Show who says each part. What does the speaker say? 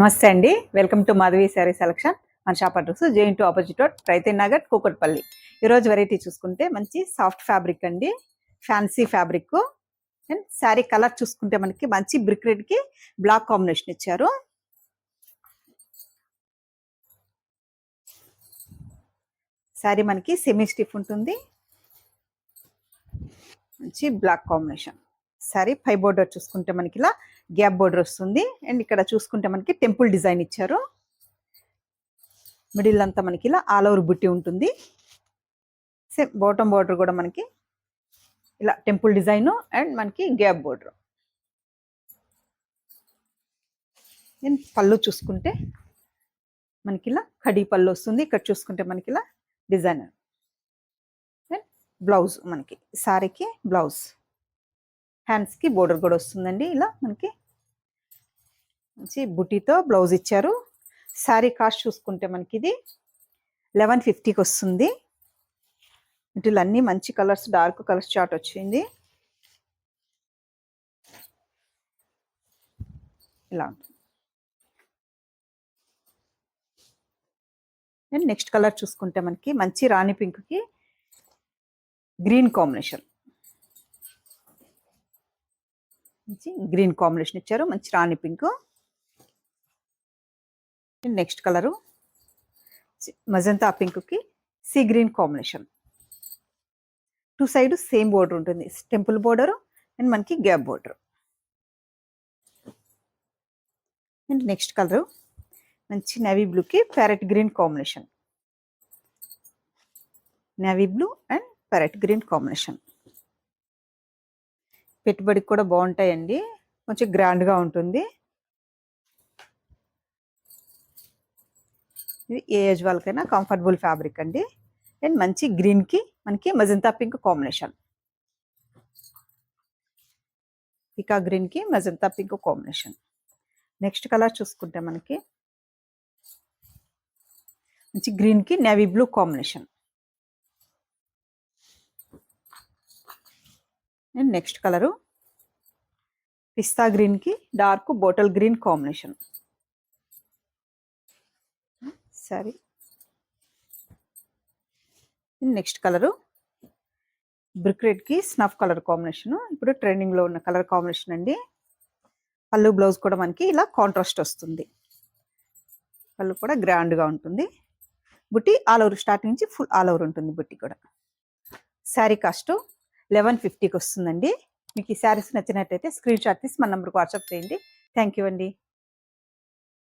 Speaker 1: నమస్తే అండి. Welcome to Madhavi sari selection. మన షాప్ అడ్రస్ జే2 ఆపోజిట్ రోడ్, రైతన్ నగర్, కూకట్పల్లి. ఈరోజు వెరైటీ చూసుకుంటే మంచి సాఫ్ట్ ఫ్యాబ్రిక్ అండి, fancy fabric. And sari colour చూసుకుంటే మనకి మంచి బ్రిక్ రెడ్ కి బ్లాక్ కాంబినేషన్ ఇచ్చారు. శారీ మనకి సెమీ స్టిఫ్ ఉంటుంది, మంచి బ్లాక్ కాంబినేషన్. శారీ పై బోర్డర్ చూసుకుంటే మనకి ఇలా గ్యాప్ బోర్డర్ వస్తుంది. అండ్ ఇక్కడ చూసుకుంటే మనకి టెంపుల్ డిజైన్ ఇచ్చారు. మిడిల్ అంతా మనకి ఇలా ఆల్ ఓవర్ బుట్టి ఉంటుంది. సేమ్ బాటమ్ బోర్డర్ కూడా మనకి ఇలా టెంపుల్ డిజైన్ అండ్ మనకి గ్యాప్ బోర్డర్. పళ్ళు చూసుకుంటే మనకి ఇలా కడీ పళ్ళు వస్తుంది. ఇక్కడ చూసుకుంటే మనకి ఇలా డిజైన్. బ్లౌజ్ మనకి సారీకి బ్లౌజ్, హ్యాండ్స్కి బోర్డర్ కూడా వస్తుందండి. ఇలా మనకి మంచి బుట్టితో బ్లౌజ్ ఇచ్చారు. శారీ కాస్ట్ చూసుకుంటే మనకి ఇది 1150కి వస్తుంది. వీటిలో అన్నీ మంచి కలర్స్, డార్క్ కలర్స్ చార్ట్ వచ్చింది. ఇలా అండ్ నెక్స్ట్ కలర్ చూసుకుంటే మనకి మంచి రాణి పింక్కి గ్రీన్ కాంబినేషన్, మంచి గ్రీన్ కాంబినేషన్ ఇచ్చారు, మంచి రాణి పింక్. నెక్స్ట్ కలరు మజంతా పింక్కి sea green combination. Two side same border ఉంటుంది, టెంపుల్ బోర్డర్ అండ్ మనకి gap border. And next colour మంచి నేవీ బ్లూకి parrot green combination, navy blue and parrot green combination. పెట్టుబడికి కూడా బాగుంటాయండి, కొంచెం గ్రాండ్గా ఉంటుంది. ఇది ఏ ఏజ్ వాళ్ళకైనా కంఫర్టబుల్ ఫ్యాబ్రిక్ అండి. అండ్ మంచి గ్రీన్కి మనకి మజంతా పింక్ కాంబినేషన్, పికా గ్రీన్కి magenta pink combination. Next colour చూసుకుంటే మనకి మంచి గ్రీన్కి navy blue combination. And next colour పిస్తా గ్రీన్కి డార్క్ బాటిల్ గ్రీన్ కాంబినేషన్. సరే, నెక్స్ట్ కలరు బ్రిక్ రెడ్కి స్నఫ్ కలర్ కాంబినేషన్, ఇప్పుడు ట్రెండింగ్లో ఉన్న కలర్ కాంబినేషన్ అండి. పళ్ళు బ్లౌజ్ కూడా మనకి ఇలా కాంట్రాస్ట్ వస్తుంది, పళ్ళు కూడా గ్రాండ్గా ఉంటుంది. బుట్టి ఆల్ ఓవర్, స్టార్టింగ్ నుంచి ఫుల్ ఆల్ ఓవర్ ఉంటుంది బుట్టి కూడా. శారీ కాస్ట్ 1150కి వస్తుందండి. మీకు ఈ శారీస్ నచ్చినట్టయితే స్క్రీన్ షాట్ తీసి మన నెంబర్కి వాట్సాప్ చేయండి. థ్యాంక్ యూ అండి.